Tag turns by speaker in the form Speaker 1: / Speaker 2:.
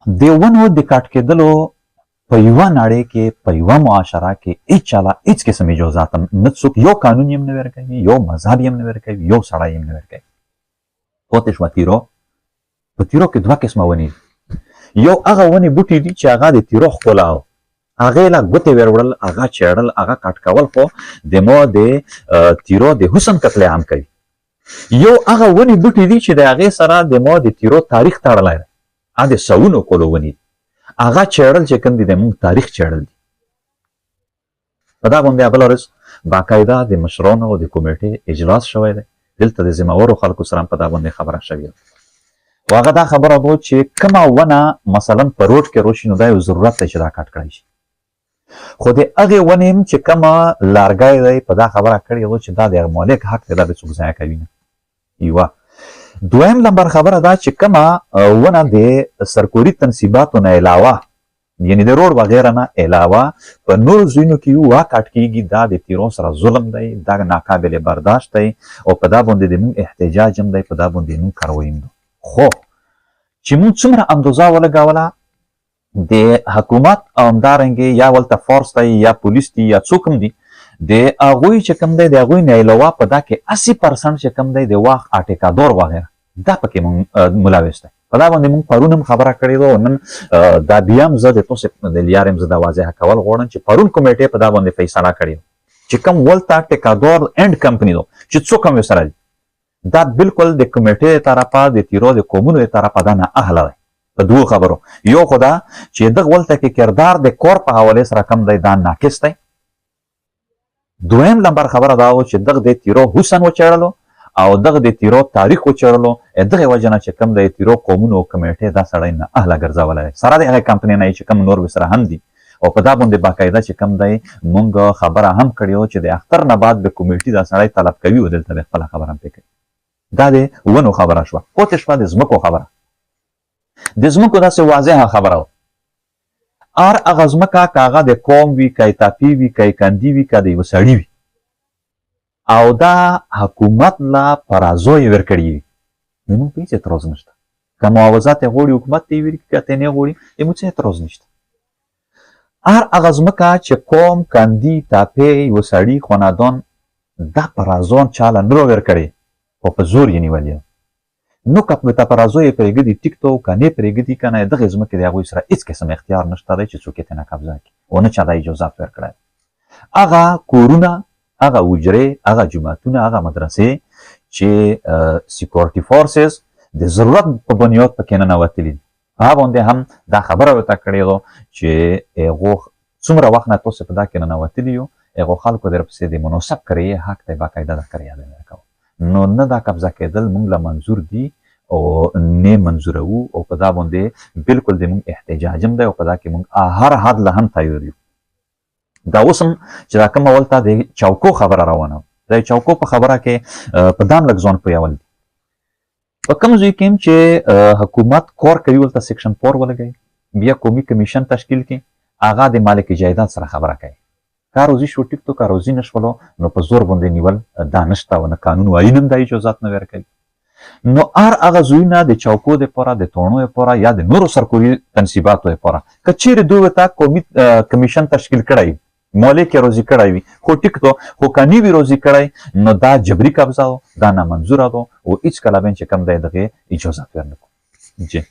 Speaker 1: د ونو د کاټ کېدلو په یوه نړۍ کې په یوه معاشره کې هیڅ چاله هیڅ قسم اجازات نه څوک یو قانون یې نه ورکوي یو مذهب یې نه ورکوي یو سړی یې نه ورکوي پوه شوه تیرو په تیرو کې دوه قسمه ونې دي یو هغه ونې بوټي دي چې هغه د تیرو ښکلا و هغې له ګوتې وروړل هغه چیړل هغه کټ کول خو د مو د تیرو د حسن قتل عام کوي یو هغه ونې بوټي دي چې د هغې سره د مو د تیرو تاریخ تړلی دی هغه د سوونو کلو ونې دي هغه چیړل چې کوم دي د موږ تاریخ چیړل دي په دا باندې بله ورځ باقاعده د مشرانو او د کمیټې اجلاس شوی دی دلته د ذمهورو خلکو سره هم په دا باندې خبره شوې ده او هغه دا خبره ده چې کومه ونه مثلا په روډ کې روشي نو دا یو ضرورت دی چې دا کټ کړی شي خو د هغې ونې هم چې کومه لارګی دی په دا خبره کړې ده چې دا د مالک حق دی دا به څوک ضایع کوي نه یوه دویم نمبر خبره دا چې کومه ونه د سرکوري تنصیباتو نه علاوه یعنی د روډ وغیره نه علاوه په نورو ځایونو کې یو کاټ کېږي دا د تیرو سره ظلم دی دا ناقابل برداشت دی او په دا باندې د موږ احتجاج هم دی په دا باندې موږ کاروی هم ده خو چې موږ څومره اندازه ولګوله د حکومت او همدارنګې یا ولته فورس دی یا پولیس دی یا څوک هم دي د هغوی چې کوم دی د هغوی نه علاوه په دا کې 80% چې کوم دی د واخ اټیکادور وغیره دا پکې مونږ ملوث دی په دا باندې مونږ پرون هم خبره کړې ده او نن دا بیا هم زه د تاسو د لیار هم زه دا واضحه کول غواړم چې پرون کمیټې په دا باندې فیصله کړې ده چې کوم ولته اټیکادور اینډ کمپنی ده چې څوک هم ورسره دي دا بالکل د کمیټې د طرفه د تیرو د قومونو د طرفه دا نه اهله دی په دوو خبرو یو خو دا چې دغه ولته کې کردار د کور په حوالې سره کم دی دا ناقص دی دویم نمبر خبره دا و چې دغه د تیرو حسن وچړلو او دغه د تیرو تاریخ وچړلو دغه وجه نه چې کوم د تیرو قومونو کمیټې دا سړی نه اهله ګرځولی سره د هغې کمپنۍ نه چې کوم نور ورسره هم دي او په دا باندې باقاعده چې کوم دی مونږ خبره هم کړې وه چې د اختر نه بعد د کمیټې دا سړی طلب کوي او دلته د خپله خبره هم پرې کوي دا د ونو خبره شوه پاتې شوه د ځمکو خبره د ځمکو داسې واضحه خبره وه هر هغه ځمکه که هغه د قوم وي که یې تاپي وي که یې کندي وي که د یوه سړي وي او دا حکومت له پرازو یې ورکړي وي نو موږ په هېڅ اعتراض نشته که معاوضات یې غواړي حکومت ته یې ورکړي که ته یې نه غواړي موږ څه اعتراض نشته هر هغه ځمکه چې قوم کندي تاپی یوه سړي خاندان دا پرازون چاله نه ورکړي خو په زور یې نیولې نو که په تپرازو یې پرېږدي ټیک ته که نه پرېږدي که نه دغې ځمکې د هغوی سره هېڅ قسم اختیار نشته دی چې څوک یې ترېنه قبضه کړي او نه چا دا اجازات ورکړی هغه کورونه هغه حجرې هغه جوماتونه هغه مدرسې چې سیکورټي فورسز د ضرورت په بنیاد پکې ننوتلي دي په هغه باندې هم دا خبره ورته کړې ده چې هغو څومره وخت نه تاسو په دا کې ننوتلي یو هغو خلکو درپسې د مناسب کریې حق دی باقاعده دا کریه دی ورکوو نو نه دا قبضه کېدل موږ له منظور دي او نه منظوروو او په دا باندې بالکل د موږ احتجاج هم دی او په دا کې موږ هر حد له هم تیار یو دا اوس هم چې دا کومه ولته د چوکو خبره روانه د چوکو په خبره کې په دام لږ ځوان پویول دي په کوم ځای کې چې حکومت کور کوي ولته سیکشن 4 ولګوي بیا قومي کمیشن تشکیل کړي هغه د مالک جایداد سره خبره کوي که روزي شو ټیک تو که روزي نشولو نو په زور باندې نیول دا نشته او نه قانون وایي نه دا اجازات نه ورکوي نو هر هغه ځایونه د چوکو دپاره د توڼو دپاره یا د نورو سرکوري تنصیباتو دپاره که چیرې دوی ورته قومي کمیشن تشکیل کړی مالک یې روزي کړی وي خو ټیک تو خو که نه وي روزي کړی نو دا جبري قبضه ده دا نامنظوره ده او هېڅکله به چې کوم دی دغې اجازات ورنکړو جی